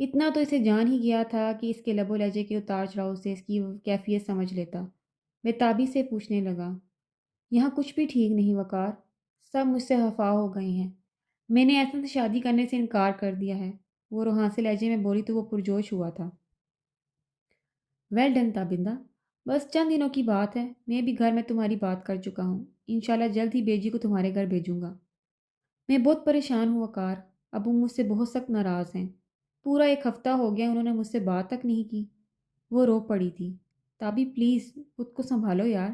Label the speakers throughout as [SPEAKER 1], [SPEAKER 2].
[SPEAKER 1] اتنا تو اسے جان ہی گیا تھا کہ اس کے لب و لہجے کے اتار چڑھاؤ سے اس کی کیفیت سمجھ لیتا۔ بے سے پوچھنے لگا، یہاں کچھ بھی ٹھیک نہیں وقار، سب مجھ سے خفا ہو گئے ہیں۔ میں نے ایسا سے شادی کرنے سے انکار کر دیا ہے۔ وہ روحاں سے لہجے میں بولی تو وہ پرجوش ہوا تھا۔ ویل ڈن تابندہ، بس چند دنوں کی بات ہے، میں بھی گھر میں تمہاری بات کر چکا ہوں، انشاءاللہ جلد ہی بیجی کو تمہارے گھر بھیجوں گا۔ میں بہت پریشان ہوں وقار، ابو مجھ سے بہت سخت ناراض ہیں، پورا ایک ہفتہ ہو گیا انہوں نے مجھ سے بات تک نہیں کی۔ وہ رو پڑی تھی۔ تابی پلیز خود کو سنبھالو یار،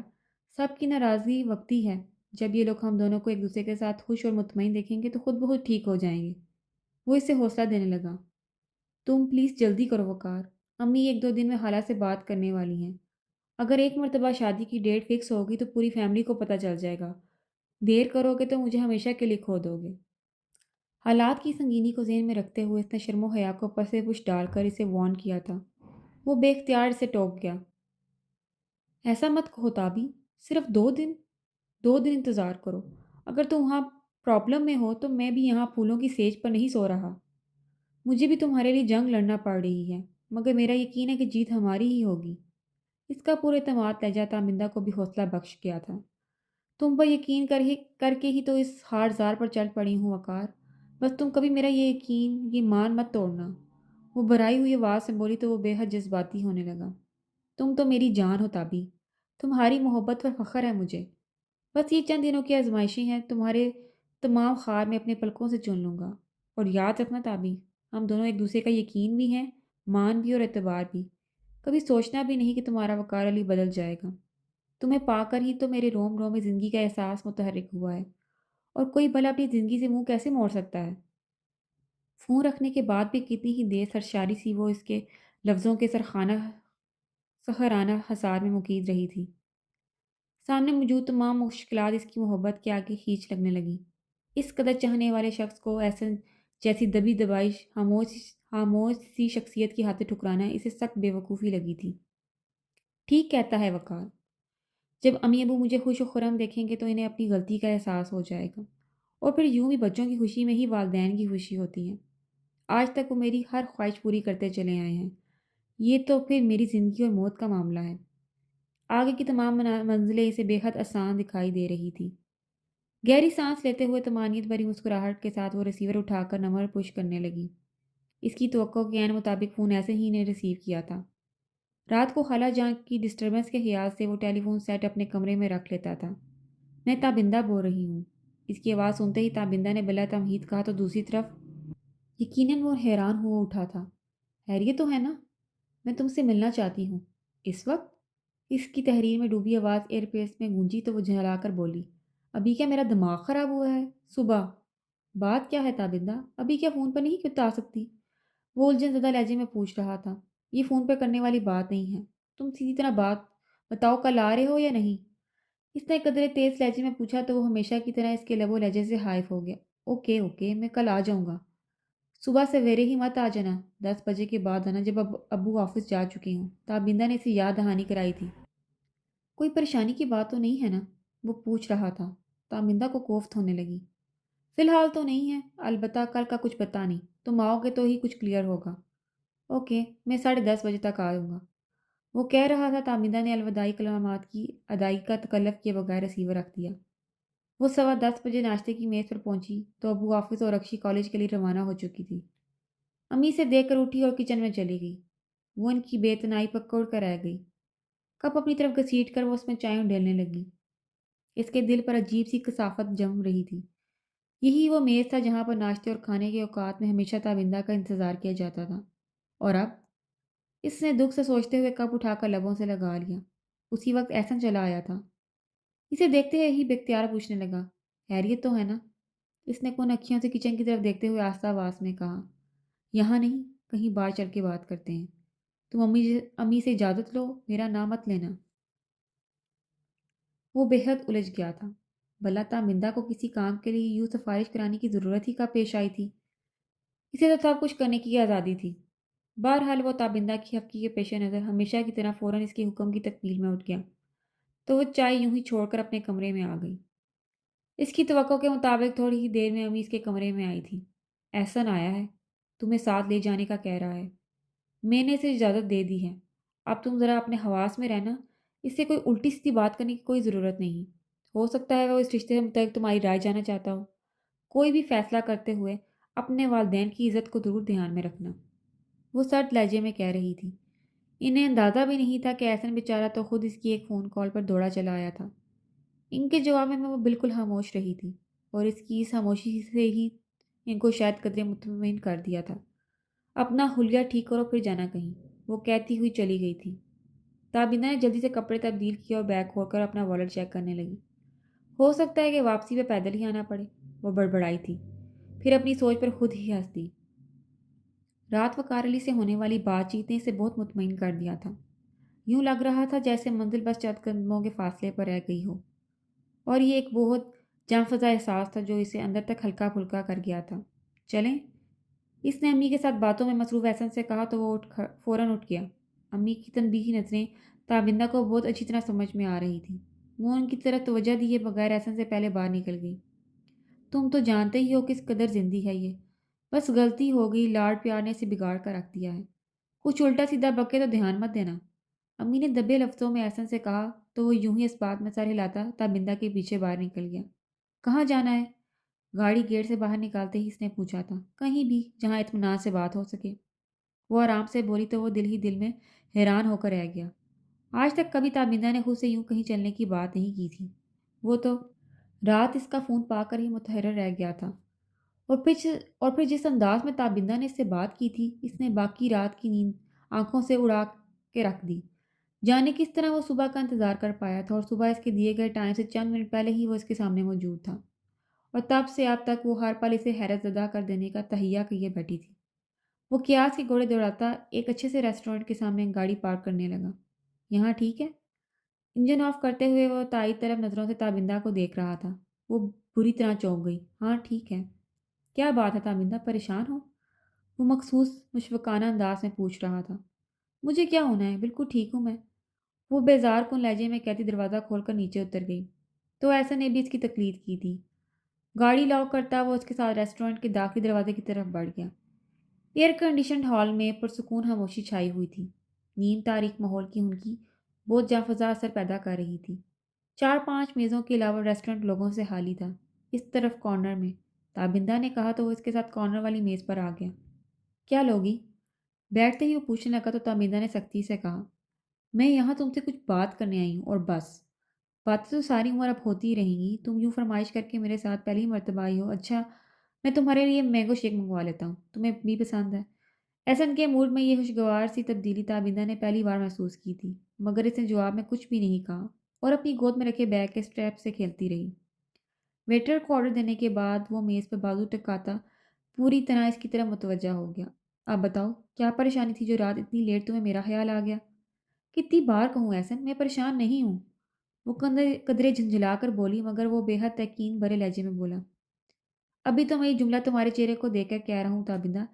[SPEAKER 1] سب کی ناراضگی وقتی ہے، جب یہ لوگ ہم دونوں کو ایک دوسرے کے ساتھ خوش اور مطمئن دیکھیں گے تو خود بخود ٹھیک ہو جائیں گے۔ وہ اسے حوصلہ دینے لگا۔ تم پلیز جلدی کرو وقار، امی ایک دو دن میں خالہ سے بات کرنے والی ہیں، اگر ایک مرتبہ شادی کی ڈیٹ فکس ہوگی تو پوری فیملی کو پتہ چل جائے گا، دیر کرو گے تو مجھے ہمیشہ کے لیے کھو دو گے۔ حالات کی سنگینی کو ذہن میں رکھتے ہوئے اس نے شرم و حیا کو پس پش ڈال کر اسے وارن کیا تھا۔ وہ بے اختیار سے ٹوک گیا۔ ایسا مت کہو تابی، صرف 2 دن، 2 دن انتظار کرو، اگر تم وہاں پرابلم میں ہو تو میں بھی یہاں پھولوں کی سیج پر نہیں سو رہا۔ مجھے بھی تمہارے لیے جنگ لڑنا پڑ رہی ہے، مگر میرا یقین ہے کہ جیت ہماری ہی ہوگی۔ اس کا پورے اعتماد لہجہ تامندہ کو بھی حوصلہ بخش گیا تھا۔ تم پر یقین کر کے ہی تو اس ہار زار پر چل پڑی ہوں وقار، بس تم کبھی میرا یہ یقین، یہ مان مت توڑنا۔ وہ بھرائی ہوئی آواز سے بولی تو وہ بے حد جذباتی ہونے لگا۔ تم تو میری جان ہو تابی، تمہاری محبت پر فخر ہے مجھے، بس یہ چند دنوں کی آزمائشیں ہیں، تمہارے تمام خواب میں اپنے پلکوں سے چن لوں گا۔ اور یاد رکھنا تابی، ہم دونوں ایک دوسرے کا یقین بھی ہیں، مان بھی اور اعتبار بھی، کبھی سوچنا بھی نہیں کہ تمہارا وقار علی بدل جائے گا۔ تمہیں پا کر ہی تو میرے روم روم میں زندگی کا احساس متحرک ہوا ہے، اور کوئی بھلا اپنی زندگی سے منہ کیسے موڑ سکتا ہے؟ فون رکھنے کے بعد بھی کتنی ہی دیر سرشاری سی وہ اس کے لفظوں کے سحرانہ حصار میں مقید رہی تھی۔ سامنے موجود تمام مشکلات اس کی محبت کے آگے کھینچ لگنے لگیں۔ اس قدر چاہنے والے شخص کو ایسے جیسی دبی دبائی خاموش سی شخصیت کی ہاتھ ٹھکرانا اسے سخت بے وقوفی لگی تھی۔ ٹھیک کہتا ہے وقار، جب امی ابو مجھے خوش و خرم دیکھیں گے تو انہیں اپنی غلطی کا احساس ہو جائے گا، اور پھر یوں بھی بچوں کی خوشی میں ہی والدین کی خوشی ہوتی ہے۔ آج تک وہ میری ہر خواہش پوری کرتے چلے آئے ہیں، یہ تو پھر میری زندگی اور موت کا معاملہ ہے۔ آگے کی تمام منزلیں اسے بے حد آسان دکھائی دے رہی تھی۔ گہری سانس لیتے ہوئے طمانینت بھری مسکراہٹ کے ساتھ وہ ریسیور اٹھا کر نمبر پش کرنے لگی۔ اس کی توقع کے عین مطابق فون ایسے ہی نے ریسیو کیا تھا۔ رات کو خالہ جان کی ڈسٹربنس کے خیال سے وہ ٹیلی فون سیٹ اپنے کمرے میں رکھ لیتا تھا۔ میں تابندہ بول رہی ہوں، اس کی آواز سنتے ہی تابندہ نے بلا تمہید کہا تو دوسری طرف یقیناً وہ حیران ہوا اٹھا تھا۔ خیریت تو ہے نا؟ میں تم سے ملنا چاہتی ہوں۔ اس وقت؟ اس کی تحریر میں ڈوبی آواز ایئر پیس میں گونجی تو وہ جھلا کر بولی، ابھی کیا میرا دماغ خراب ہوا ہے؟ صبح؟ بات کیا ہے تابندہ؟ ابھی کیا فون پر نہیں بتا سکتی؟ وہ الجھن زدہ لہجے میں پوچھ رہا تھا۔ یہ فون پہ کرنے والی بات نہیں ہے، تم سیدھی طرح بات بتاؤ، کل آ رہے ہو یا نہیں؟ اس نے قدرے تیز لہجے میں پوچھا تو وہ ہمیشہ کی طرح اس کے لب و لہجے سے ہائف ہو گیا۔ اوکے اوکے، میں کل آ جاؤں گا۔ صبح سویرے ہی مت آ جانا، 10 بجے کے بعد آنا جب ابو آفس جا چکے ہوں، تابندہ نے اسے یاد دہانی کرائی تھی۔ کوئی پریشانی کی بات تو نہیں ہے نا؟ وہ پوچھ رہا تھا۔ تابندہ کو کوفت ہونے لگی۔ فی الحال تو نہیں ہے، البتہ کل کا کچھ پتہ نہیں، تم آؤ گے تو ہی کچھ کلیئر ہوگا۔ اوکے، میں 10:30 بجے تک آؤں گا۔ وہ کہہ رہا تھا، تامندہ نے الوداعی کلمات کی ادائیگی کا تکلف کیے بغیر ریسیور رکھ دیا۔ وہ 10:15 ناشتے کی میز پر پہنچی تو ابو آفس اور رکشی کالج کے لیے روانہ ہو چکی تھی۔ امی سے دیکھ کر اٹھی اور کچن میں چلی گئی۔ وہ ان کی بے تنائی پر کوڑ کر رہ گئی۔ کپ اپنی طرف گھسیٹ کر وہ اس میں چائے ڈالنے لگی۔ اس کے دل پر عجیب سی کثافت جم رہی تھی۔ یہی وہ میز تھا جہاں پر ناشتے اور کھانے کے اوقات میں ہمیشہ تابندہ کا انتظار کیا جاتا تھا، اور اب اس نے دکھ سے سوچتے ہوئے کپ اٹھا کر لبوں سے لگا لیا۔ اسی وقت احسن چلا آیا تھا۔ اسے دیکھتے ہی بے اختیار پوچھنے لگا، خیریت تو ہے نا؟ اس نے کن اکھیوں سے کچن کی طرف دیکھتے ہوئے آہستہ آواز میں کہا، یہاں نہیں، کہیں باہر چل کے بات کرتے ہیں۔ تم امی سے اجازت لو، میرا نام مت لینا۔ وہ بے حد الجھ گیا تھا۔ بھلا تامندہ کو کسی کام کے لیے یوں سفارش کرانے کی ضرورت ہی کب پیش آئی تھی؟ اسے تو سب کچھ کرنے کی آزادی تھی۔ بہرحال وہ تابندہ کی حقیقی کے پیش نظر ہمیشہ کی طرح فوراً اس کے حکم کی تکمیل میں اٹھ گیا، تو وہ چائے یوں ہی چھوڑ کر اپنے کمرے میں آ گئی۔ اس کی توقع کے مطابق تھوڑی ہی دیر میں امی اس کے کمرے میں آئی تھی۔ احسن آیا ہے، تمہیں ساتھ لے جانے کا کہہ رہا ہے۔ میں نے اسے اجازت دے دی ہے۔ اب تم ذرا اپنے حواس میں رہنا۔ اس سے کوئی الٹی سیدھی بات کرنے کی کوئی ضرورت نہیں۔ ہو سکتا ہے وہ اس رشتے سے متعلق تمہاری رائے جاننا چاہتا ہو۔ کوئی بھی فیصلہ کرتے ہوئے اپنے والدین کی عزت کو ضرور دھیان میں رکھنا۔ وہ سرد لہجے میں کہہ رہی تھی۔ انہیں اندازہ بھی نہیں تھا کہ احسن بیچارہ تو خود اس کی ایک فون کال پر دوڑا چلا آیا تھا۔ ان کے جواب میں وہ بالکل خاموش رہی تھی، اور اس کی اس خاموشی سے ہی ان کو شاید قدرے مطمئن کر دیا تھا۔ اپنا حلیہ ٹھیک کرو پھر جانا کہیں، وہ کہتی ہوئی چلی گئی تھی۔ تابینہ نے جلدی سے کپڑے تبدیل کیے اور بیگ کھول کر اپنا والٹ چیک کرنے لگی۔ ہو سکتا ہے کہ واپسی پہ پیدل ہی آنا پڑے، وہ بڑبڑائی تھی، پھر اپنی سوچ پر خود ہی ہنس دی۔ رات وکارلی سے ہونے والی بات چیت نے اسے بہت مطمئن کر دیا تھا۔ یوں لگ رہا تھا جیسے منزل بس چند قدموں کے فاصلے پر رہ گئی ہو، اور یہ ایک بہت جان فضا احساس تھا جو اسے اندر تک ہلکا پھلکا کر گیا تھا۔ چلیں؟ اس نے امی کے ساتھ باتوں میں مصروف احسن سے کہا تو وہ فوراً اٹھ گیا۔ امی کی تنبیہی نظریں تابندہ کو بہت اچھی طرح سمجھ میں آ رہی تھیں۔ وہ ان کی طرف توجہ دیے بغیر احسن سے پہلے باہر نکل گئی۔ تم تو جانتے ہی ہو کس قدر زندی ہے یہ۔ بس غلطی ہو گئی، لاڈ پیار نے اسے بگاڑ کر رکھ دیا ہے۔ کچھ الٹا سیدھا بکے تو دھیان مت دینا۔ امی نے دبے لفظوں میں احسن سے کہا تو وہ یوں ہی اس بات میں سر ہلاتا تابندہ کے پیچھے باہر نکل گیا۔ کہاں جانا ہے؟ گاڑی گیٹ سے باہر نکالتے ہی اس نے پوچھا تھا۔ کہیں بھی جہاں اطمینان سے بات ہو سکے، وہ آرام سے بولی تو وہ دل ہی دل میں حیران ہو کر رہ گیا۔ آج تک کبھی تابندہ نے خود سے یوں کہیں چلنے کی بات نہیں کی تھی۔ وہ تو رات اس کا فون پا کر ہی متحرر رہ گیا تھا، اور پھر جس انداز میں تابندہ نے اس سے بات کی تھی، اس نے باقی رات کی نیند آنکھوں سے اڑا کے رکھ دی۔ جانے کس طرح وہ صبح کا انتظار کر پایا تھا، اور صبح اس کے دیے گئے ٹائم سے چند منٹ پہلے ہی وہ اس کے سامنے موجود تھا، اور تب سے اب تک وہ ہر پل اسے حیرت زدہ کر دینے کا تہیہ کیے بیٹھی تھی۔ وہ قیاس کے گھوڑے دوڑاتا ایک اچھے سے ریسٹورینٹ کے سامنے گاڑی پارک کرنے لگا۔ یہاں ٹھیک ہے؟ انجن آف کرتے ہوئے وہ تائید طرف نظروں سے تابندہ کو دیکھ رہا تھا۔ وہ بری طرح چونک گئی۔ ہاں ٹھیک ہے۔ کیا بات ہے تابندہ، پریشان ہو؟ وہ مخصوص مشفقانہ انداز میں پوچھ رہا تھا۔ مجھے کیا ہونا ہے، بالکل ٹھیک ہوں میں، وہ بیزار کن لہجے میں کہتی دروازہ کھول کر نیچے اتر گئی۔ تو ایسا نے بھی اس کی تقلید کی تھی۔ گاڑی لاک کرتا وہ اس کے ساتھ ریسٹورینٹ کے داخلی دروازے کی طرف بڑھ گیا۔ ایئر کنڈیشنڈ ہال میں پرسکون خاموشی چھائی ہوئی تھی۔ نیم تاریک ماحول کی ان کی بہت جاں اثر پیدا کر رہی تھی۔ 4-5 میزوں کے علاوہ ریسٹورینٹ لوگوں سے خالی تھا۔ اس طرف کارنر میں تابندہ نے کہا تو وہ اس کے ساتھ کارنر والی میز پر آ گیا۔ کیا لوگی؟ بیٹھتے ہی وہ پوچھنے لگا تو تابندہ نے سختی سے کہا، میں یہاں تم سے کچھ بات کرنے آئی ہوں اور بس۔ باتیں تو ساری عمر اب ہوتی ہی رہیں گی، تم یوں فرمائش کر کے میرے ساتھ پہلی مرتبہ آئی ہو۔ اچھا، میں تمہارے لیے مینگو شیک منگوا لیتا ہوں، تمہیں بھی پسند ہے؟ احسن کے موڈ میں یہ خوشگوار سی تبدیلی تابندہ نے پہلی بار محسوس کی تھی، مگر اس نے جواب میں کچھ بھی نہیں کہا اور اپنی گود میں رکھے بیگ کے اسٹریپ سے کھیلتی رہی۔ ویٹر کو آرڈر دینے کے بعد وہ میز پر بازو ٹکاتا پوری طرح اس کی طرف متوجہ ہو گیا۔ اب بتاؤ کیا پریشانی تھی جو رات اتنی لیٹ تمہیں میرا خیال آ گیا؟ کتنی بار کہوں احسن، میں پریشان نہیں ہوں، وہ قدرے جھنجھلا کر بولی، مگر وہ بے حد یقین بھرے لہجے میں بولا۔ ابھی تو میں یہ جملہ تمہارے چہرے کو دیکھ کر کہہ رہا ہوں تابندہ،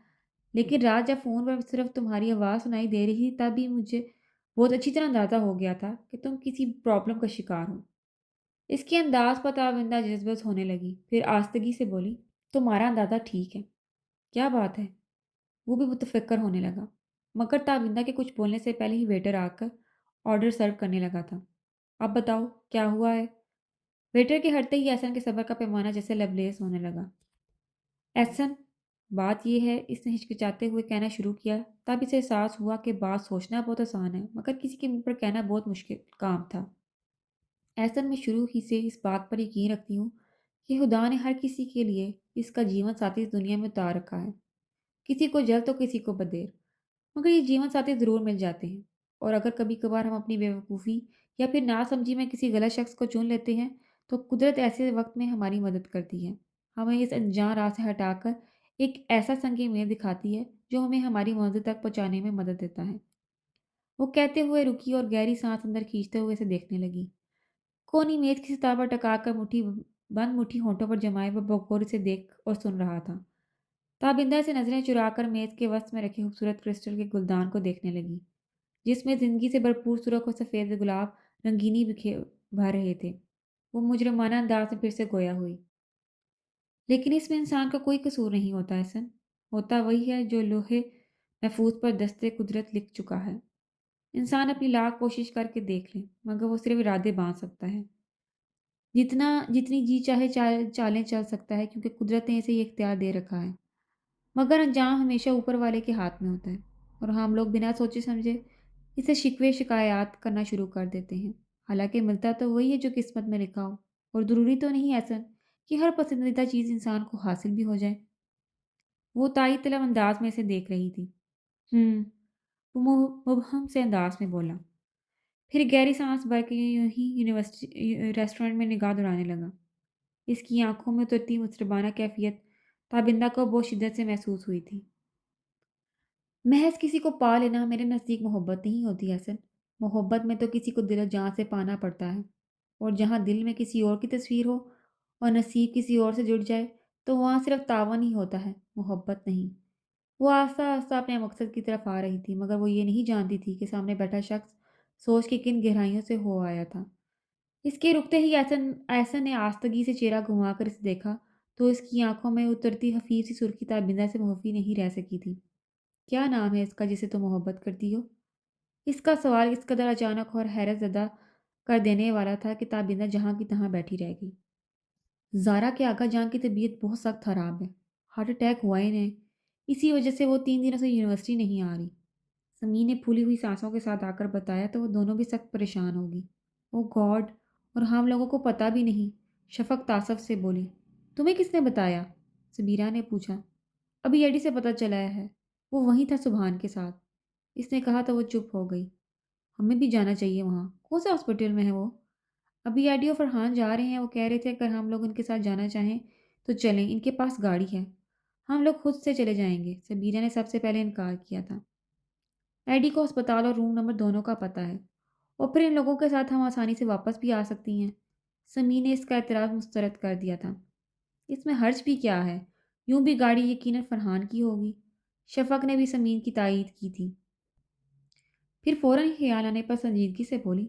[SPEAKER 1] لیکن رات جب فون پر صرف تمہاری آواز سنائی دے رہی تھی تب بھی مجھے بہت اچھی طرح اندازہ ہو گیا تھا کہ تم کسی پرابلم کا شکار ہو۔ اس کے انداز پر تابندہ جذبت ہونے لگی، پھر آستگی سے بولی، تمہارا اندازہ ٹھیک ہے۔ کیا بات ہے؟ وہ بھی متفکر ہونے لگا، مگر تابندہ کے کچھ بولنے سے پہلے ہی ویٹر آ کر آرڈر سرو کرنے لگا تھا۔ اب بتاؤ کیا ہوا ہے؟ ویٹر کے ہٹتے ہی احسن کے صبر کا پیمانہ جیسے لبریز ہونے لگا۔ احسن، بات یہ ہے، اس نے ہچکچاتے ہوئے کہنا شروع کیا، تب اسے احساس ہوا کہ بات سوچنا بہت آسان ہے مگر کسی کے منہ پر کہنا بہت مشکل کام تھا۔ احسن، میں شروع ہی سے اس بات پر یقین رکھتی ہوں کہ خدا نے ہر کسی کے لیے اس کا جیون ساتھی اس دنیا میں اتار رکھا ہے، کسی کو جلد تو کسی کو بدیر، مگر یہ جیون ساتھی ضرور مل جاتے ہیں، اور اگر کبھی کبھار ہم اپنی بیوقوفی یا پھر ناسمجھی میں کسی غلط شخص کو چن لیتے ہیں تو قدرت ایسے وقت میں ہماری مدد کرتی ہے، ہمیں اس انجان راہ سے ہٹا کر ایک ایسا سنگ میل دکھاتی ہے جو ہمیں ہماری منزل تک پہنچانے میں مدد دیتا ہے۔ وہ کہتے ہوئے رکی اور گہری سانس اندر کھینچتے ہوئے اسے دیکھنے لگی۔ کونی میز کی سطح پر ٹکا کر مٹھی ہونٹوں پر جمائے وہ بغور اسے دیکھ اور سن رہا تھا۔ تابندہ سے نظریں چرا کر میز کے وسط میں رکھے خوبصورت کرسٹل کے گلدان کو دیکھنے لگی، جس میں زندگی سے بھرپور سرخ اور سفید گلاب رنگینی بھر رہے تھے۔ وہ مجرمانہ انداز میں پھر سے گویا ہوئی، لیکن اس میں انسان کا کوئی قصور نہیں ہوتا احسن، ہوتا وہی ہے جو لوہے محفوظ پر دستے قدرت لکھ چکا ہے۔ انسان اپنی لاکھ کوشش کر کے دیکھ لے مگر وہ صرف ارادے باندھ سکتا ہے، جتنی جی چاہے چالیں چل سکتا ہے کیونکہ قدرت نے اسے یہ اختیار دے رکھا ہے، مگر انجام ہمیشہ اوپر والے کے ہاتھ میں ہوتا ہے، اور ہم لوگ بنا سوچے سمجھے اسے شکوے شکایات کرنا شروع کر دیتے ہیں، حالانکہ ملتا تو وہی ہے جو قسمت میں لکھا ہو، اور ضروری تو نہیں ایسا کہ ہر پسندیدہ چیز انسان کو حاصل بھی ہو جائے۔ وہ تائید طلب انداز میں اسے دیکھ رہی تھی۔ ہوں، وہ مبہم سے انداز میں بولا، پھر گہری سانس بھر کے یوں ہی یونیورسٹی ریسٹورنٹ میں نگاہ دوڑانے لگا۔ اس کی آنکھوں میں اترتی مطربانہ کیفیت تابندہ کو بہت شدت سے محسوس ہوئی تھی۔ محض کسی کو پا لینا میرے نزدیک محبت نہیں ہوتی اصل۔ محبت میں تو کسی کو دل و جان سے پانا پڑتا ہے، اور جہاں دل میں کسی اور کی تصویر ہو اور نصیب کسی اور سے جڑ جائے تو وہاں صرف تعاون ہی ہوتا ہے، محبت نہیں۔ وہ آہستہ آہستہ اپنے مقصد کی طرف آ رہی تھی مگر وہ یہ نہیں جانتی تھی کہ سامنے بیٹھا شخص سوچ کے کن گہرائیوں سے ہو آیا تھا۔ اس کے رکتے ہی ایسن نے آستگی سے چہرہ گھما کر اسے دیکھا تو اس کی آنکھوں میں اترتی حفیظ سی سرخی تابندہ سے معافی نہیں رہ سکی تھی۔ کیا نام ہے اس کا جسے تم محبت کرتی ہو؟ اس کا سوال اس قدر اچانک اور حیرت زدہ کر دینے والا تھا کہ تابندہ جہاں کی تہاں بیٹھی رہ گئی۔ زارا کے آقا جان کی طبیعت بہت سخت خراب ہے، ہارٹ اٹیک ہوا انہیں، اسی وجہ سے وہ 3 دنوں سے یونیورسٹی نہیں آ رہی۔ سمی نے پھولی ہوئی سانسوں کے ساتھ آ کر بتایا تو وہ دونوں بھی سخت پریشان ہوگی۔ او گاڈ، اور ہم لوگوں کو پتہ بھی نہیں، شفق تعصب سے بولی۔ تمہیں کس نے بتایا؟ سبیرہ نے پوچھا۔ ابھی ایڈی سے پتہ چلا ہے، وہ وہیں تھا سبحان کے ساتھ۔ اس نے کہا تو وہ چپ ہو گئی۔ ہمیں بھی جانا چاہیے وہاں، کون سے ہاسپٹل میں ہے وہ؟ ابھی ایڈی اور فرحان جا رہے ہیں، وہ کہہ رہے تھے اگر ہم لوگ ان کے ساتھ جانا چاہیں تو چلیں، ان کے پاس گاڑی ہے، ہم لوگ خود سے چلے جائیں گے۔ سبیرہ نے سب سے پہلے انکار کیا تھا۔ ایڈی کو ہسپتال اور روم نمبر دونوں کا پتہ ہے، اور پھر ان لوگوں کے ساتھ ہم آسانی سے واپس بھی آ سکتی ہیں۔ سمی نے اس کا اعتراض مسترد کر دیا تھا۔ اس میں حرج بھی کیا ہے؟ یوں بھی گاڑی یقیناً فرحان کی ہوگی۔ شفق نے بھی سمین کی تائید کی تھی، پھر فوراً خیال آنے پر سنجیدگی سے بولی،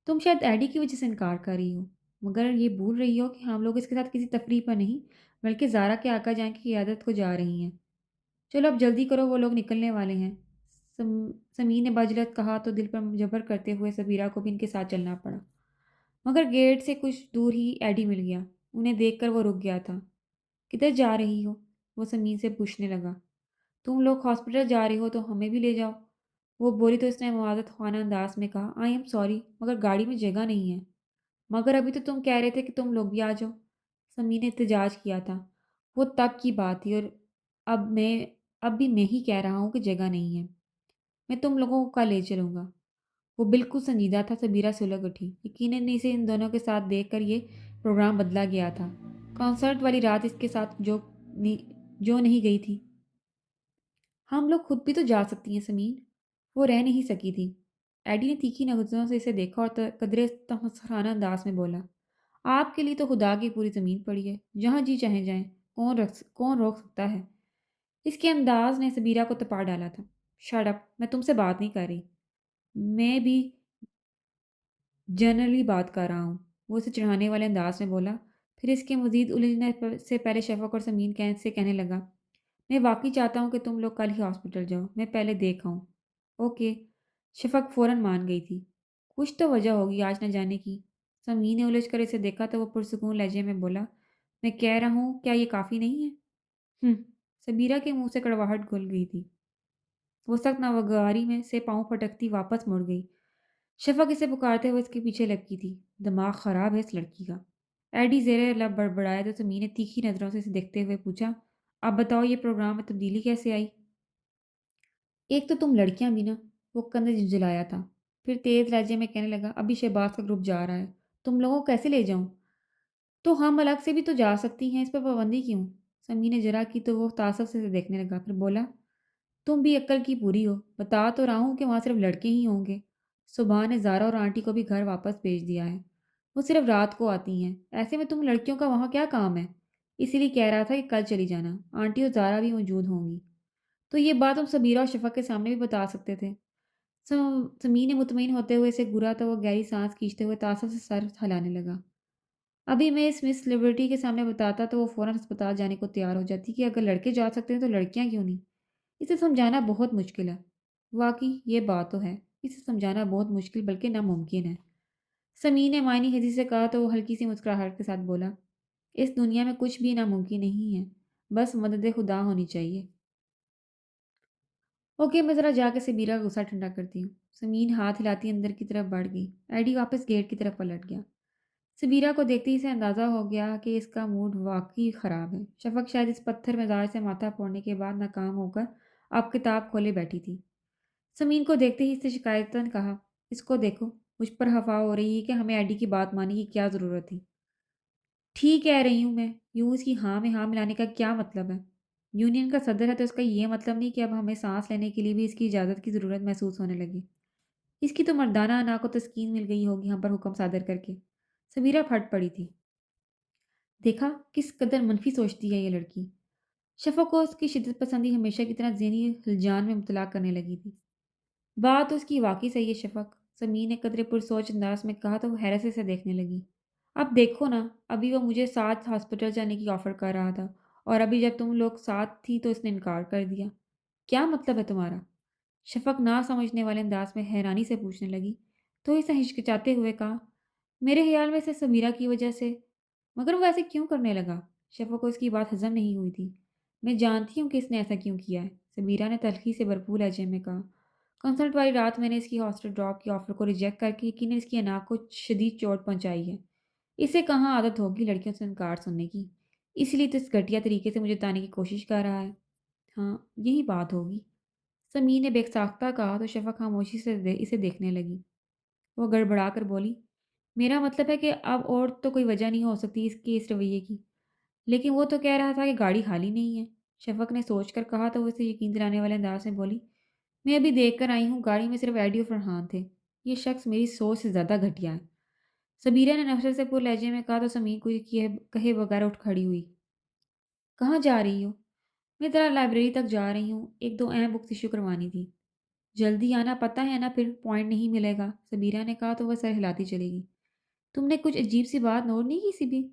[SPEAKER 1] تم شاید ایڈی کی وجہ سے انکار کر رہی ہو، مگر یہ بھول رہی ہو کہ ہم لوگ اس کے ساتھ کسی تفریح پر نہیں بلکہ زارا کے آقا جان کی قیادت کو جا رہی ہیں۔ چلو اب جلدی کرو، وہ لوگ نکلنے والے ہیں۔ سمین نے بجلت کہا تو دل پر جبر کرتے ہوئے سبیرہ کو بھی ان کے ساتھ چلنا پڑا، مگر گیٹ سے کچھ دور ہی ایڈی مل گیا۔ انہیں دیکھ کر وہ رک گیا تھا۔ کدھر جا رہی ہو؟ وہ سمین سے پوچھنے لگا۔ تم لوگ ہاسپٹل جا رہی ہو تو ہمیں بھی لے جاؤ، وہ بولی تو اس نے موازت خانہ انداز میں کہا، آئی ایم سوری مگر گاڑی میں جگہ نہیں ہے۔ مگر ابھی تو تم کہہ رہے تھے کہ تم لوگ بھی آ جاؤ، سمی نے احتجاج کیا تھا۔ وہ تب کی بات تھی، اور اب میں اب بھی میں ہی کہہ رہا ہوں کہ جگہ نہیں ہے، میں تم لوگوں کو کل لے چلوں گا۔ وہ بالکل سنجیدہ تھا۔ سبیرہ سلگ اٹھی، یقیناً اسے ان دونوں کے ساتھ دیکھ کر یہ پروگرام بدلا گیا تھا۔ کانسرٹ والی رات اس کے ساتھ جو نہیں گئی تھی۔ ہم لوگ خود بھی تو جا سکتی ہیں سمین، وہ رہ نہیں سکی تھی۔ ایڈی نے تیکھی نظروں سے اسے دیکھا اور قدرے تمسخرانہ انداز میں بولا، آپ کے لیے تو خدا کی پوری زمین پڑی ہے، جہاں جی چاہیں جائیں، کون روک سکتا ہے؟ اس کے انداز نے سبیرہ کو تپا ڈالا تھا۔ شٹ اپ، میں تم سے بات نہیں کر رہی، میں بھی جنرلی بات کر رہا ہوں، وہ اسے چڑھانے والے انداز میں بولا۔ پھر اس کے مزید الجھنے سے پہلے شفق اور سمین سے کہنے لگا، میں واقعی چاہتا ہوں کہ تم لوگ کل ہی ہاسپٹل جاؤ، میں پہلے دیکھ آؤں۔ اوکے، شفق فوراً مان گئی تھی۔ کچھ تو وجہ ہوگی آج نہ جانے کی۔ سمین نے الجھ کر اسے دیکھا تو وہ پرسکون لہجے میں بولا، میں کہہ رہا ہوں کیا یہ کافی نہیں ہے؟ سبیرہ کے منہ سے کڑواہٹ گھل گئی تھی۔ وہ سخت ناگواری میں سے پاؤں پٹکتی واپس مڑ گئی۔ شفق اسے پکارتے ہوئے اس کے پیچھے لپکی تھی۔ دماغ خراب ہے اس لڑکی کا۔ ایڈی زیر لب بڑبڑایا تو سمین نے تیکھی نظروں سے اسے دیکھتے ہوئے پوچھا، اب بتاؤ یہ پروگرام میں تبدیلی کیسے آئی؟ ایک تو تم لڑکیاں بھی نا، وہ کندھے جھنجھلایا تھا، پھر تیز لہجے میں کہنے لگا، ابھی شہباز کا گروپ جا رہا ہے، تم لوگوں کو کیسے لے جاؤں؟ تو ہم الگ سے بھی تو جا سکتی ہیں، اس پر پابندی کیوں؟ سمی نے جرا کی تو وہ تعصب سے اسے دیکھنے لگا، پھر بولا، تم بھی عقل کی پوری ہو، بتا تو رہا ہوں کہ وہاں صرف لڑکے ہی ہوں گے۔ صبح نے زارا اور آنٹی کو بھی گھر واپس بھیج دیا ہے، وہ صرف رات کو آتی ہیں، ایسے میں تم لڑکیوں کا وہاں کیا کام ہے؟ اسی لیے کہہ رہا تھا کہ کل چلی جانا، آنٹی اور زارا بھی موجود ہوں گی، تو یہ بات ہم سبیرہ اور شفق کے سامنے بھی بتا سکتے تھے۔ سمی نے مطمئن ہوتے ہوئے اسے گھورا تو وہ گہری سانس کھینچتے ہوئے تعصب سے سر ہلانے لگا۔ ابھی میں اس مس لبرٹی کے سامنے بتاتا تو وہ فوراً اسپتال جانے کو تیار ہو جاتی کہ اگر لڑکے جا سکتے ہیں تو لڑکیاں کیوں نہیں؟ اسے سمجھانا بہت مشکل ہے۔ واقعی یہ بات تو ہے، اسے سمجھانا بہت مشکل بلکہ ناممکن ہے۔ سمیر نے معنی ہدی سے کہا تو وہ ہلکی سی مسکراہٹ کے ساتھ بولا، اس دنیا میں کچھ بھی ناممکن نہیں ہے، بس مدد خدا ہونی چاہیے۔ اوکے، میں ذرا جا کے سبیرہ کا غصہ ٹھنڈا کرتی ہوں۔ سمین ہاتھ ہلاتی اندر کی طرف بڑھ گئی۔ ایڈی واپس گیٹ کی طرف پلٹ گیا۔ سبیرہ کو دیکھتے ہی اسے اندازہ ہو گیا کہ اس کا موڈ واقعی خراب ہے۔ شفق شاید اس پتھر مزاج سے ماتھا پھوڑنے کے بعد ناکام ہو کر اب کتاب کھولے بیٹھی تھی۔ سمین کو دیکھتے ہی اس نے شکایتاً کہا، اس کو دیکھو، مجھ پر ہفا ہو رہی ہے کہ ہمیں ایڈی کی بات ماننے کی کیا ضرورت تھی۔ ٹھیک کہہ رہی ہوں میں، یوں اس کی ہاں میں ہاں ملانے کا کیا مطلب ہے؟ یونین کا صدر ہے تو اس کا یہ مطلب نہیں کہ اب ہمیں سانس لینے کے لیے بھی اس کی اجازت کی ضرورت محسوس ہونے لگی۔ اس کی تو مردانہ انا کو تسکین مل گئی ہوگی ہم پر حکم صادر کر کے۔ سمیرہ پھٹ پڑی تھی۔ دیکھا کس قدر منفی سوچتی ہے یہ لڑکی۔ شفق کو اس کی شدت پسندی ہمیشہ کی طرح ذہنی ہلجان میں مبتلا کرنے لگی تھی۔ بات اس کی واقعی صحیح ہے شفق، سمیر نے قدرے پر سوچ انداز میں کہا تو وہ حیرت سے اسے دیکھنے لگی۔ اب دیکھو نا، ابھی وہ مجھے ساتھ ہاسپٹل جانے کی آفر کر رہا تھا اور ابھی جب تم لوگ ساتھ تھی تو اس نے انکار کر دیا۔ کیا مطلب ہے تمہارا؟ شفق نہ سمجھنے والے انداز میں حیرانی سے پوچھنے لگی تو اسے ہچکچاتے ہوئے کہا، میرے خیال میں اسے سمیرہ کی وجہ سے، مگر وہ ایسے کیوں کرنے لگا؟ شفق کو اس کی بات ہضم نہیں ہوئی تھی۔ میں جانتی ہوں کہ اس نے ایسا کیوں کیا ہے، سمیرہ نے تلخی سے بھرپور لہجے میں کہا۔ کنسرٹ والی رات میں نے اس کی ہاسٹل ڈراپ کی آفر کو ریجیکٹ کر کے یقیناً اس کی انا کو شدید چوٹ پہنچائی ہے۔ اسے کہاں عادت ہوگی لڑکیوں سے انکار سننے کی، اس لیے تو اس گھٹیا طریقے سے مجھے بتانے کی کوشش کر رہا ہے۔ ہاں، یہی بات ہوگی، سمیر نے بے ساختہ کہا تو شفق خاموشی سے اسے دیکھنے لگی۔ وہ گڑبڑا کر بولی، میرا مطلب ہے کہ اب اور تو کوئی وجہ نہیں ہو سکتی اس کے اس رویے کی، لیکن وہ تو کہہ رہا تھا کہ گاڑی خالی نہیں ہے۔ شفق نے سوچ کر کہا تو وہ اسے یقین دلانے والے انداز میں بولی، میں ابھی دیکھ کر آئی ہوں، گاڑی میں صرف ایڈی اور فرحان تھے۔ یہ شخص میری سوچ سے زیادہ گھٹیا ہے۔ سبیرہ نے نفرت سے پر لہجے میں کہا تو سمیر کو کہے بغیر اٹھ کھڑی ہوئی۔ کہاں جا رہی ہو؟ میں ذرا لائبریری تک جا رہی ہوں، ایک دو اہم بکس ایشو کروانی تھی۔ جلدی آنا، پتہ ہے نا پھر پوائنٹ نہیں ملے گا، سبیرہ نے کہا تو وہ سر ہلاتی چلے گی۔ تم نے کچھ عجیب سی بات نوٹ نہیں کی سی بھی؟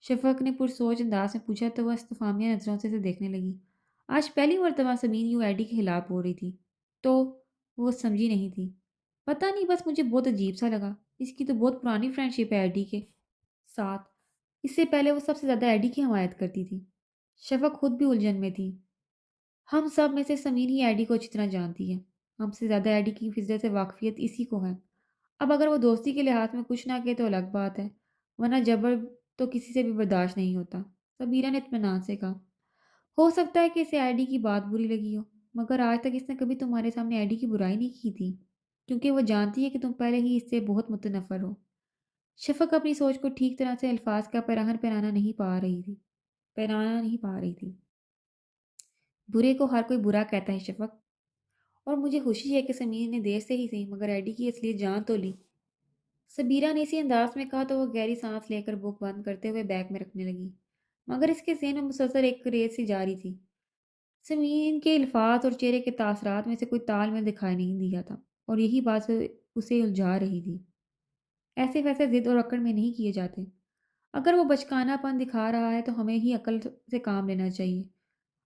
[SPEAKER 1] شفق نے پرسوچ انداز میں پوچھا تو وہ استفہامیہ نظروں سے اسے دیکھنے لگی۔ آج پہلی مرتبہ سمیر یوں ایڈی کے خلاف بول رہی تھی تو وہ سمجھی نہیں تھی۔ پتہ نہیں، بس مجھے بہت عجیب سا لگا، اس کی تو بہت پرانی فرینڈ شپ ہے ایڈی کے ساتھ، اس سے پہلے وہ سب سے زیادہ ایڈی کی حمایت کرتی تھی۔ شفق خود بھی الجھن میں تھی۔ ہم سب میں سے سمیر ہی ایڈی کو اچھی طرح جانتی ہے، ہم سے زیادہ ایڈی کی فطرت سے واقفیت اسی کو ہے۔ اب اگر وہ دوستی کے لحاظ میں کچھ نہ کہے تو الگ بات ہے، ورنہ جبر تو کسی سے بھی برداشت نہیں ہوتا، سبیرہ نے اطمینان سے کہا۔ ہو سکتا ہے کہ اسے ایڈی کی بات بری لگی ہو، مگر آج تک اس نے کبھی تمہارے سامنے ایڈی کی برائی نہیں کی تھی، کیونکہ وہ جانتی ہے کہ تم پہلے ہی اس سے بہت متنفر ہو۔ شفق اپنی سوچ کو ٹھیک طرح سے الفاظ کا پیراہن پہنانا نہیں پا رہی تھی۔ برے کو ہر کوئی برا کہتا ہے شفق، اور مجھے خوشی ہے کہ سمیر نے دیر سے ہی صحیح مگر ایڈی کی اصلیت جان تو لی۔ سبیرہ نے اسی انداز میں کہا تو وہ گہری سانس لے کر بک بند کرتے ہوئے بیگ میں رکھنے لگی، مگر اس کے ذہن میں مسلسل ایک ریس سی جاری تھی۔ سمین کے الفاظ اور چہرے کے تاثرات میں سے کوئی تال میل دکھائی نہیں دیا تھا، اور یہی بات اسے الجھا رہی تھی۔ ایسے فیصلے ضد اور اکڑ میں نہیں کیے جاتے، اگر وہ بچکانہ پن دکھا رہا ہے تو ہمیں ہی عقل سے کام لینا چاہیے۔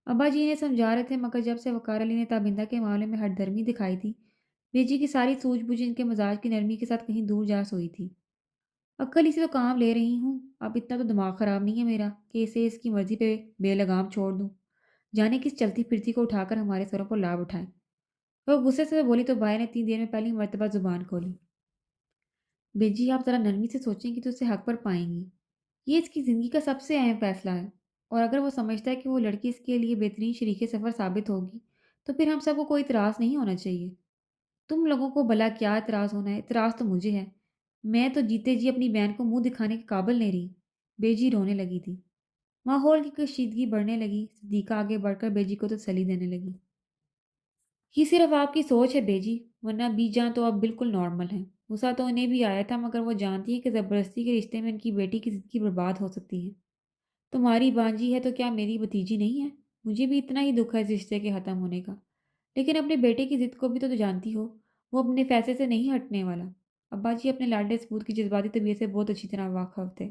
[SPEAKER 1] ابا جی انہیں سمجھا رہے تھے، مگر جب سے وقار علی نے تابندہ کے معاملے میں ہٹ دھرمی دکھائی تھی، بیجی کی ساری سوجھ بوجھ ان کے مزاج کی نرمی کے ساتھ کہیں دور جا سوئی تھی۔ عقل ہی سے تو کام لے رہی ہوں، اب اتنا تو دماغ خراب نہیں ہے میرا کہ اسے اس کی مرضی پہ بے لگام چھوڑ دوں، جانے کس چلتی پھرتی کو اٹھا کر ہمارے سروں پر لابھ اٹھائے۔ وہ غصے سے بولی تو بھائی نے اتنی دیر میں پہلی مرتبہ زبان کھولی۔ بیجی آپ ذرا نرمی سے سوچیں گی تو اسے حق پر پائیں گی، یہ اس کی زندگی کا سب سے اہم فیصلہ ہے، اور اگر وہ سمجھتا ہے کہ وہ لڑکی اس کے لیے بہترین شریک سفر ثابت ہوگی تو پھر ہم سب کو کوئی اعتراض نہیں ہونا چاہیے۔ تم لوگوں کو بھلا کیا اعتراض ہونا ہے؟ اعتراض تو مجھے ہے، میں تو جیتے جی اپنی بہن کو منہ دکھانے کے قابل نہیں رہی۔ بیجی رونے لگی تھی۔ ماحول کی کشیدگی بڑھنے لگی، صدیقہ آگے بڑھ کر بیجی کو تسلی دینے لگی۔ یہ صرف آپ کی سوچ ہے بیجی، ورنہ بی جان تو اب بالکل نارمل ہیں۔ غصہ تو انہیں بھی آیا تھا، مگر وہ جانتی ہے کہ زبردستی کے رشتے میں ان کی بیٹی کی زندگی برباد ہو سکتی ہے۔ تمہاری بانجی ہے تو کیا میری بھتیجی نہیں ہے؟ مجھے بھی اتنا ہی دکھ ہے اس رشتے کے ختم ہونے کا، لیکن اپنے بیٹے کی ضد کو بھی تو جانتی ہو، وہ اپنے فیصلے سے نہیں ہٹنے والا۔ ابا جی اپنے لاڈلے ثبوت کی جذباتی طبیعت سے بہت اچھی طرح واقف تھے۔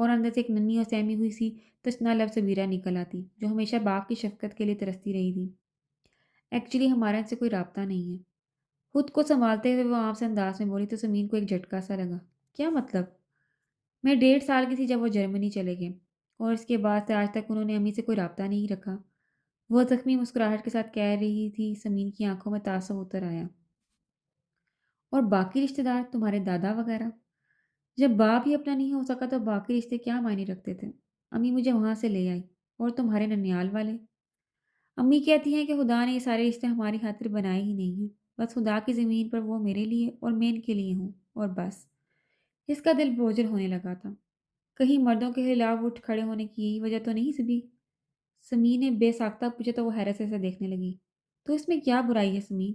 [SPEAKER 1] اور اندر سے ایک ننھی اور سہمی ہوئی سی تشنا لب سبیرہ نکل آتی جو ہمیشہ باپ کی شفقت کے لیے ترستی رہی تھی۔ ایکچولی ہمارا ان سے کوئی رابطہ نہیں ہے۔ خود کو سنبھالتے ہوئے وہ عام سے انداز میں بولی تو زمین کو ایک جھٹکا سا لگا۔ کیا مطلب؟ میں 1.5 سال کی تھی جب وہ جرمنی چلے گئے اور اس کے بعد سے آج تک انہوں نے امی سے کوئی رابطہ نہیں رکھا۔ وہ زخمی مسکراہٹ کے ساتھ کہہ رہی تھی۔ زمین کی آنکھوں میں تاثر اتر آیا۔ اور باقی رشتہ دار تمہارے دادا وغیرہ؟ جب باپ ہی اپنا نہیں ہو سکا تو باقی رشتے کیا معنی رکھتے تھے؟ امی مجھے وہاں سے لے آئی۔ اور تمہارے ننیال والے؟ امی کہتی ہیں کہ خدا نے یہ سارے رشتے ہماری خاطر بنائے ہی نہیں ہیں، بس خدا کی زمین پر وہ میرے لیے اور میں ان کے لیے ہوں، اور بس۔ اس کا دل بوجھل ہونے لگا تھا۔ کہیں مردوں کے خلاف اٹھ کھڑے ہونے کی یہی وجہ تو نہیں سبھی؟ سمی نے بے ساختہ پوچھا تو وہ حیرت سے اسے دیکھنے لگی۔ تو اس میں کیا برائی ہے سمی؟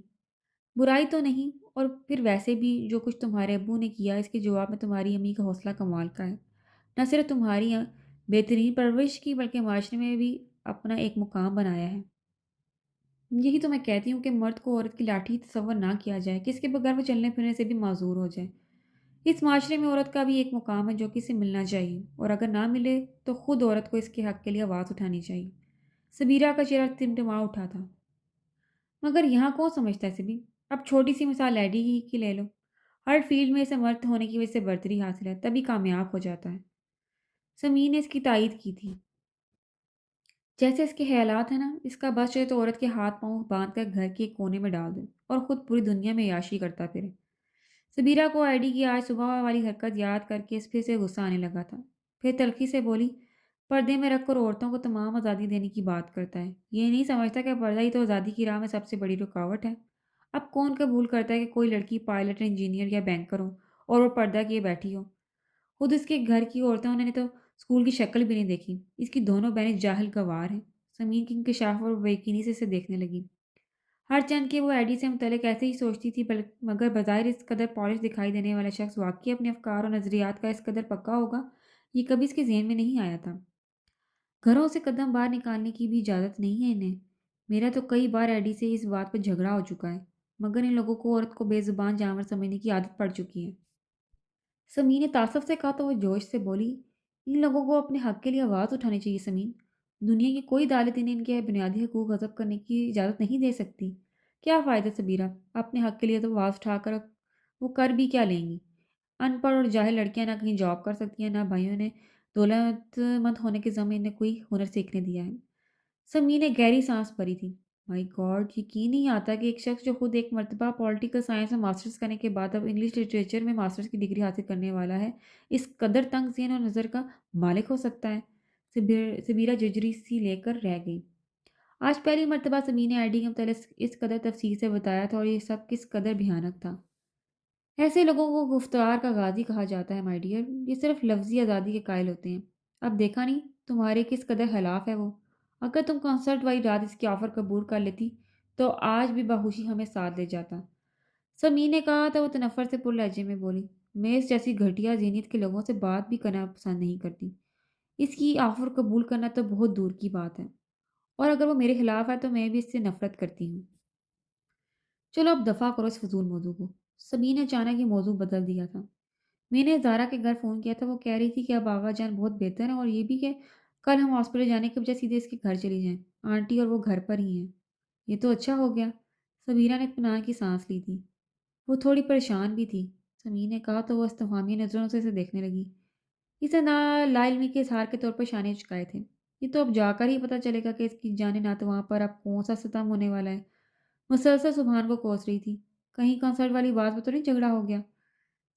[SPEAKER 1] برائی تو نہیں، اور پھر ویسے بھی جو کچھ تمہارے ابو نے کیا اس کے جواب میں تمہاری امی کا حوصلہ کمال کا ہے۔ نہ صرف تمہاری بہترین پرورش کی بلکہ معاشرے میں بھی اپنا ایک مقام بنایا ہے۔ یہی تو میں کہتی ہوں کہ مرد کو عورت کی لاٹھی تصور نہ کیا جائے کہ اس کے بغیر وہ چلنے پھرنے سے بھی معذور ہو جائے۔ اس معاشرے میں عورت کا بھی ایک مقام ہے جو کہ اسے ملنا چاہیے، اور اگر نہ ملے تو خود عورت کو اس کے حق کے لیے آواز اٹھانی چاہیے۔ سبیرہ کا چہرہ ٹمٹما اٹھا تھا۔ مگر یہاں کون سمجھتا ہے سبھی؟ اب چھوٹی سی مثال ایڈی ہی کی لے لو۔ ہر فیلڈ میں اسے مرد ہونے کی وجہ سے برتری حاصل ہے، تبھی کامیاب ہو جاتا ہے۔ سمین نے اس کی تائید کی تھی۔ جیسے اس کے خیالات ہیں نا، اس کا بس چلے تو عورت کے ہاتھ پاؤں باندھ کر گھر کے ایک کونے میں ڈال دے اور خود پوری دنیا میں عیاشی کرتا پھرے۔ سبیرہ کو ایڈی کی آج صبح والی حرکت یاد کر کے اس پھر سے غصہ آنے لگا تھا۔ پھر تلخی سے بولی، پردے میں رکھ کر عورتوں کو تمام آزادی دینے کی بات کرتا ہے، یہ نہیں سمجھتا کہ پردہ ہی تو آزادی کی راہ میں سب سے بڑی رکاوٹ ہے۔ اب کون قبول کرتا ہے کہ کوئی لڑکی پائلٹ، انجینئر یا بینکر ہو اور وہ پردہ کیے بیٹھی ہو؟ خود اس کے گھر کی عورتیں انہوں نے تو اسکول کی شکل بھی نہیں دیکھی۔ اس کی دونوں بہنیں جاہل گوار ہیں۔ زمین کی انکشاف اور بے یقینی سے اسے دیکھنے لگی۔ ہر چند کہ وہ ایڈی سے متعلق ایسے ہی سوچتی تھی، مگر بظاہر اس قدر پالش دکھائی دینے والا شخص واقعی اپنے افکار اور نظریات کا اس قدر پکا ہوگا، یہ کبھی اس کے ذہن میں نہیں آیا تھا۔ گھروں سے قدم باہر نکالنے کی بھی اجازت نہیں ہے انہیں۔ میرا تو کئی بار ایڈی سے اس بات پر جھگڑا ہو چکا ہے، مگر ان لوگوں کو عورت کو بے زبان جانور سمجھنے کی عادت پڑ چکی ہے۔ سمین نے تعصب سے کہا تو وہ جوش سے بولی، ان لوگوں کو اپنے حق کے لیے آواز اٹھانی چاہیے سمین۔ دنیا کی کوئی عدالت انہیں ان کے بنیادی حقوق غصب کرنے کی اجازت نہیں دے سکتی۔ کیا فائدہ سبیرہ؟ اپنے حق کے لیے تو آواز اٹھا کر وہ کر بھی کیا لیں گی؟ ان پڑھ اور جاہل لڑکیاں نہ کہیں جاب کر سکتی ہیں، نہ بھائیوں نے دولت مند ہونے کے ذمہ انہیں کوئی ہنر سیکھنے دیا ہے۔ سمی نے گہری سانس بھری تھی۔ مائی گاڈ، یقین نہیں آتا کہ ایک شخص جو خود ایک مرتبہ پولیٹیکل سائنس میں ماسٹرز کرنے کے بعد اب انگلش لٹریچر میں ماسٹرز کی ڈگری حاصل کرنے والا ہے، اس قدر تنگ ذہن اور نظر کا مالک ہو سکتا ہے۔ سبیرہ ججری سی لے کر رہ گئی۔ آج پہلی مرتبہ سمی نے آئی ڈی کے متعلق اس قدر تفصیل سے بتایا تھا، اور یہ سب کس قدر بھیانک تھا۔ ایسے لوگوں کو گفتار کا غازی کہا جاتا ہے مائی ڈیئر، یہ صرف لفظی آزادی کے قائل ہوتے ہیں۔ اب دیکھا نہیں تمہارے کس قدر خلاف ہے وہ۔ اگر تم کنسرٹ والی رات اس کی آفر قبول کر لیتی تو آج بھی بخوشی ہمیں ساتھ لے جاتا۔ سمی نے کہا تو وہ تنفر سے پر لہجے میں بولی، میں اس جیسی گھٹیا ذہنیت کے لوگوں سے بات بھی کرنا پسند نہیں کرتی۔ اس کی آفر قبول کرنا تو بہت دور کی بات ہے، اور اگر وہ میرے خلاف ہے تو میں بھی اس سے نفرت کرتی ہوں۔ چلو اب دفع کرو اس فضول موضوع کو۔ سمی نے اچانک یہ موضوع بدل دیا تھا۔ میں نے زارا کے گھر فون کیا تھا، وہ کہہ رہی تھی کہ اب آغا جان بہت بہتر ہیں، اور یہ بھی کہ کل ہم ہاسپٹل جانے کے بجائے سیدھے اس کے گھر چلی جائیں۔ آنٹی اور وہ گھر پر ہی ہیں۔ یہ تو اچھا ہو گیا۔ سبیرہ نے اطمینان کی سانس لی تھی۔ وہ تھوڑی پریشان بھی تھی۔ سمی نے کہا تو وہ استفہامی نظروں سے اسے دیکھنے لگی۔ اسے نہ لا علمی کے اظہار کے طور پر شانے چکائے تھے۔ یہ تو اب جا کر ہی پتہ چلے گا کہ اس کی جانیں نہ تو وہاں پر اب کون سا ستم ہونے والا ہے۔ مسلسل سبحان کو کوس رہی تھی، کہیں کنسرٹ والی بات پر تو نہیں جھگڑا ہو گیا؟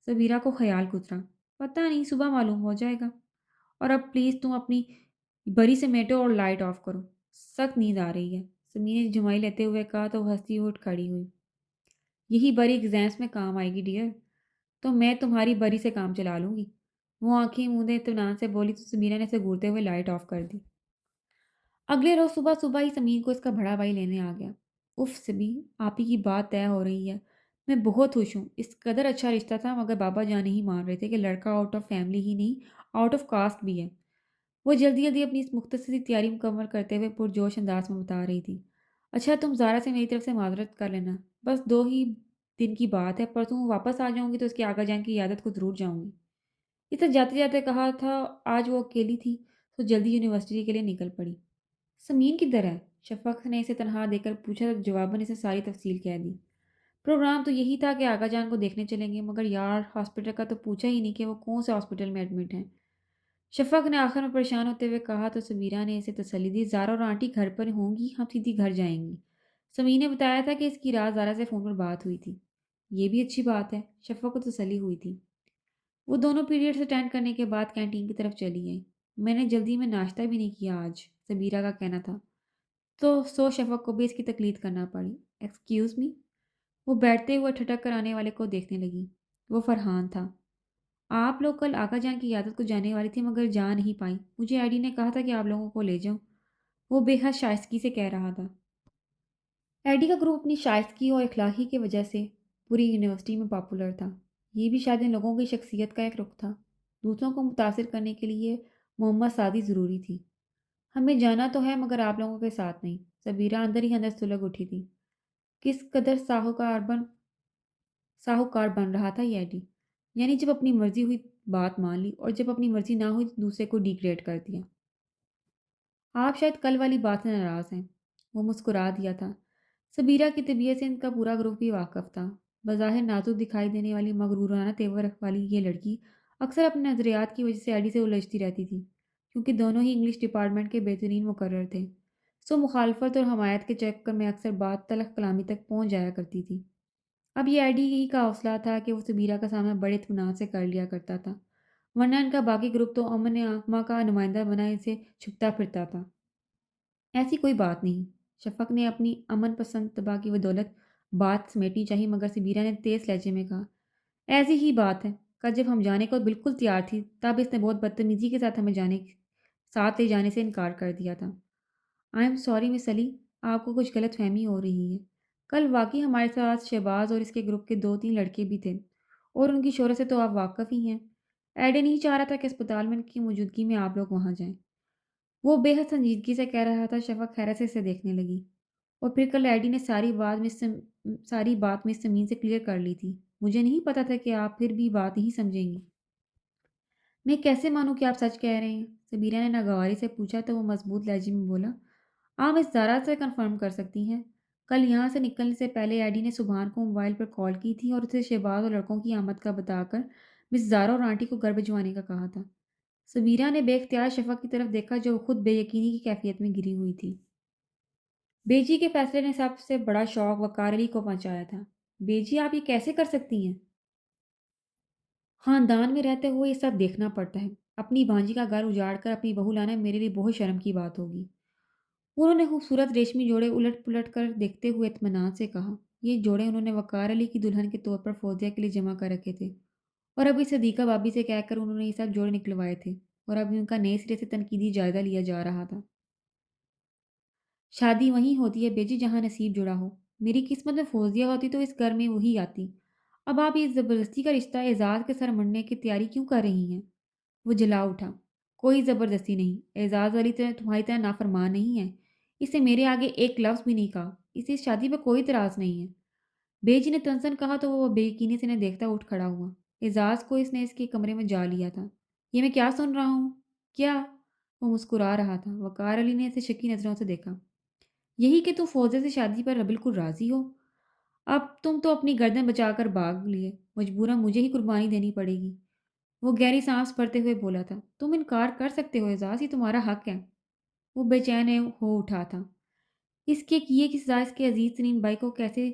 [SPEAKER 1] سبیرہ کو خیال گزرا، پتہ نہیں، صبح معلوم ہو جائے گا۔ اور اب پلیز تم اپنی بری سمیٹو اور لائٹ آف کرو، سخت نیند آ رہی ہے۔ سمی نے جمائی لیتے ہوئے کہا تو وہ ہنستی ہوئی اٹھ کھڑی ہوئی۔ یہی بری ایگزامس میں کام آئے گی ڈیئر، تو میں تمہاری بری سے کام چلا لوں گی۔ وہ آنکھیں موندے اطمینان سے بولی تو سبیرہ نے اسے گھورتے ہوئے لائٹ آف کر دی۔ اگلے روز صبح صبح ہی سمین کو اس کا بڑا بھائی لینے آ گیا۔ اف سبی، آپ ہی کی بات طے ہو رہی ہے۔ میں بہت خوش ہوں۔ اس قدر اچھا رشتہ تھا، مگر بابا جان نہیں مان رہے تھے کہ لڑکا آؤٹ آف فیملی ہی نہیں، آؤٹ آف کاسٹ بھی ہے۔ وہ جلدی جلدی اپنی اس مختصر سی تیاری مکمل کرتے ہوئے پرجوش انداز میں بتا رہی تھی۔ اچھا، تم زارا سے میری طرف سے معذرت کر لینا، بس 2 ہی دن کی بات ہے، پرسوں واپس آ جاؤں گی تو اس کے آگا جان کی عیادت کو ضرور جاؤں گی۔ اسے جاتے جاتے کہا تھا آج وہ اکیلی تھی تو جلدی یونیورسٹی کے لیے نکل پڑی۔ سمین کدھر ہے؟ شفق نے اسے تنہا دے کر پوچھا تو جواباً اسے ساری تفصیل کہہ دی۔ پروگرام تو یہی تھا کہ آغا جان کو دیکھنے چلیں گے، مگر یار ہاسپٹل کا تو پوچھا ہی نہیں کہ وہ کون سے ہاسپٹل میں ایڈمٹ ہیں۔ شفق نے آخر میں پریشان ہوتے ہوئے کہا تو سمیرہ نے اسے تسلی دی، زارا اور آنٹی گھر پر ہوں گی، ہم سیدھی گھر جائیں گی۔ سمیر نے بتایا تھا کہ اس کی رات زارا سے فون پر بات ہوئی تھی۔ یہ بھی اچھی بات ہے، شفق کو تسلی ہوئی تھی۔ وہ دونوں پیریڈز اٹینڈ کرنے کے بعد کینٹین کی طرف چلی گئیں۔ میں نے جلدی میں ناشتہ بھی نہیں کیا آج، سبیرہ کا کہنا تھا، تو سو شفق کو بھی اس کی تقلید کرنا پڑی۔ Excuse me? وہ بیٹھتے ہوئے ٹھٹک کر آنے والے کو دیکھنے لگی۔ وہ فرحان تھا۔ آپ لوگ کل آقا جان کی عیادت کو جانے والی تھی مگر جا نہیں پائیں، مجھے ایڈی نے کہا تھا کہ آپ لوگوں کو لے جاؤں۔ وہ بے حد شائستگی سے کہہ رہا تھا۔ ایڈی کا گروپ اپنی شائستگی اور اخلاقی کی وجہ سے پوری یونیورسٹی میں پاپولر تھا۔ یہ بھی شاید ان لوگوں کی شخصیت کا ایک رخ تھا۔ دوسروں کو متاثر کرنے کے لیے محمد سادی ضروری تھی۔ ہمیں جانا تو ہے مگر آپ لوگوں کے ساتھ نہیں۔ سبیرہ اندر ہی اندر سلگ اٹھی تھی۔ کس قدر ساہوکار بن رہا تھا یہ ایڈی، یعنی جب اپنی مرضی ہوئی بات مان لی اور جب اپنی مرضی نہ ہوئی تو دوسرے کو ڈیگریڈ کر دیا۔ آپ شاید کل والی بات سے ناراض ہیں۔ وہ مسکرا دیا تھا۔ سبیرہ کی طبیعت سے ان کا پورا گروپ بھی واقف تھا۔ بظاہر نازک دکھائی دینے والی مغرورانہ تیور والی یہ لڑکی اکثر اپنے نظریات کی وجہ سے ایڈی سے الجھتی رہتی تھی، کیونکہ دونوں ہی انگلش ڈپارٹمنٹ کے بہترین مقرر تھے۔ سو مخالفت اور حمایت کے چکر میں اکثر بات تلخ کلامی تک پہنچ جایا کرتی تھی۔ اب یہ ایڈی ہی کا حوصلہ تھا کہ وہ سبیرہ کا سامنا بڑے اطمینان سے کر لیا کرتا تھا، ورنہ ان کا باقی گروپ تو امن عامہ کا نمائندہ بنا اسے چھپتا پھرتا تھا۔ ایسی کوئی بات نہیں۔ شفق نے اپنی امن پسند طبع کی بدولت بات سمیٹنی چاہی مگر سبیرہ نے تیز لہجے میں کہا، ایسی ہی بات ہے، کل جب ہم جانے کو بالکل تیار تھی تب اس نے بہت بدتمیزی کے ساتھ ہمیں ساتھ لے جانے سے انکار کر دیا تھا۔ آئی ایم سوری مس علی، آپ کو کچھ غلط فہمی ہو رہی ہے۔ کل واقعی ہمارے ساتھ شہباز اور اس کے گروپ کے دو تین لڑکے بھی تھے اور ان کی شہرت سے تو آپ واقف ہی ہیں۔ ایڈے نہیں چاہ رہا تھا کہ اسپتال میں ان کی موجودگی میں آپ لوگ وہاں جائیں۔ وہ بے حد سنجیدگی سے کہہ رہا تھا۔ شفق حیرت سے اسے دیکھنے لگی۔ اور پھر کل ایڈی نے ساری بات مس سمین سے کلیئر کر لی تھی۔ مجھے نہیں پتا تھا کہ آپ پھر بھی بات نہیں سمجھیں گی۔ میں کیسے مانوں کہ آپ سچ کہہ رہے ہیں؟ سبیرہ نے ناگواری سے پوچھا تو وہ مضبوط لہجے میں بولا، آپ اس زارا سے کنفرم کر سکتی ہیں۔ کل یہاں سے نکلنے سے پہلے ایڈی نے سبحان کو موبائل پر کال کی تھی اور اسے شہباز اور لڑکوں کی آمد کا بتا کر مس زارا اور آنٹی کو گھر بھجوانے کا کہا تھا۔ سبیرہ نے بے اختیار شفق کی طرف دیکھا جو خود بے یقینی کی کیفیت میں گری ہوئی تھی۔ بیجی کے فیصلے نے سب سے بڑا شوق وقار علی کو پہنچایا تھا۔ بیجی آپ یہ کیسے کر سکتی ہیں؟ خاندان میں رہتے ہوئے یہ سب دیکھنا پڑتا ہے۔ اپنی بھانجی کا گھر اجاڑ کر اپنی بہو لانا میرے لیے بہت شرم کی بات ہوگی۔ انہوں نے خوبصورت ریشمی جوڑے الٹ پلٹ کر دیکھتے ہوئے اطمینان سے کہا، یہ جوڑے انہوں نے وقار علی کی دلہن کے طور پر فوزیہ کے لیے جمع کر رکھے تھے اور ابھی صدیقہ بابی سے کہہ کر انہوں نے یہ سب جوڑے نکلوائے تھے اور ابھی ان کا نئے سرے سے تنقیدی جائزہ لیا جا رہا تھا۔ شادی وہیں ہوتی ہے بیجی جہاں نصیب جڑا ہو۔ میری قسمت میں فوزیہ ہوتی تو اس گھر میں وہی آتی۔ اب آپ یہ زبردستی کا رشتہ اعزاز کے سر منڈنے کی تیاری کیوں کر رہی ہیں؟ وہ جلا اٹھا۔ کوئی زبردستی نہیں، اعزاز والی طرح تمہاری طرح نافرمان نہیں ہے۔ اس نے میرے آگے ایک لفظ بھی نہیں کہا۔ اسے اس شادی پہ کوئی اعتراض نہیں ہے۔ بیجی نے تنزن کہا تو وہ بے یقینی سے انہیں دیکھتا اٹھ کھڑا ہوا۔ اعزاز کو اس نے اس کے کمرے میں جا لیا تھا۔ یہ میں کیا سن رہا ہوں؟ کیا؟ وہ مسکرا رہا تھا۔ وقار علی نے اسے شکی نظروں سے دیکھا۔ یہی کہ تم فوزے سے شادی پر بالکل راضی ہو؟ اب تم تو اپنی گردن بچا کر بھاگ لیے، مجبوراً مجھے ہی قربانی دینی پڑے گی۔ وہ گہری سانس بھرتے ہوئے بولا تھا، تم انکار کر سکتے ہو اعزاز، یہ تمہارا حق ہے۔ وہ بے چین ہو اٹھا تھا۔ اس کے کیے کی سزا اس کے عزیز ترین بھائی کو کیسے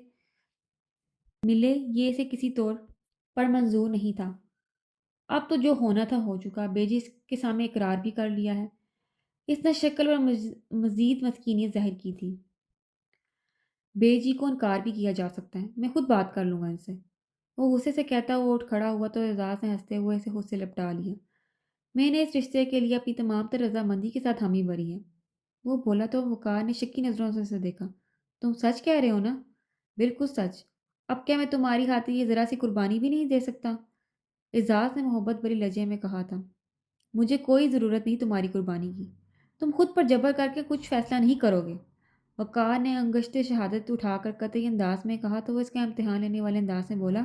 [SPEAKER 1] ملے یہ اسے کسی طور پر منظور نہیں تھا۔ اب تو جو ہونا تھا ہو چکا۔ بیجی اس کے سامنے اقرار بھی کر لیا ہے۔ اس نے شکل پر مزید مسکینیت ظاہر کی تھی۔ بیجی کو انکار بھی کیا جا سکتا ہے، میں خود بات کر لوں گا ان سے۔ وہ غصے سے کہتا ہوا اٹھ کھڑا ہوا تو اعزاز نے ہنستے ہوئے اسے خود سے لپٹا لیا۔ میں نے اس رشتے کے لیے اپنی تمام تر رضامندی کے ساتھ حامی بھری ہے۔ وہ بولا تو وقار نے شکی نظروں سے اسے دیکھا۔ تم سچ کہہ رہے ہو نا؟ بالکل سچ۔ اب کیا میں تمہاری خاطر یہ ذرا سی قربانی بھی نہیں دے سکتا؟ اعزاز نے محبت بھری لہجے میں کہا تھا۔ مجھے کوئی ضرورت نہیں تمہاری قربانی کی۔ تم خود پر جبر کر کے کچھ فیصلہ نہیں کرو گے۔ وقار نے انگشت شہادت اٹھا کر قطعی انداز میں کہا تو وہ اس کا امتحان لینے والے انداز میں بولا،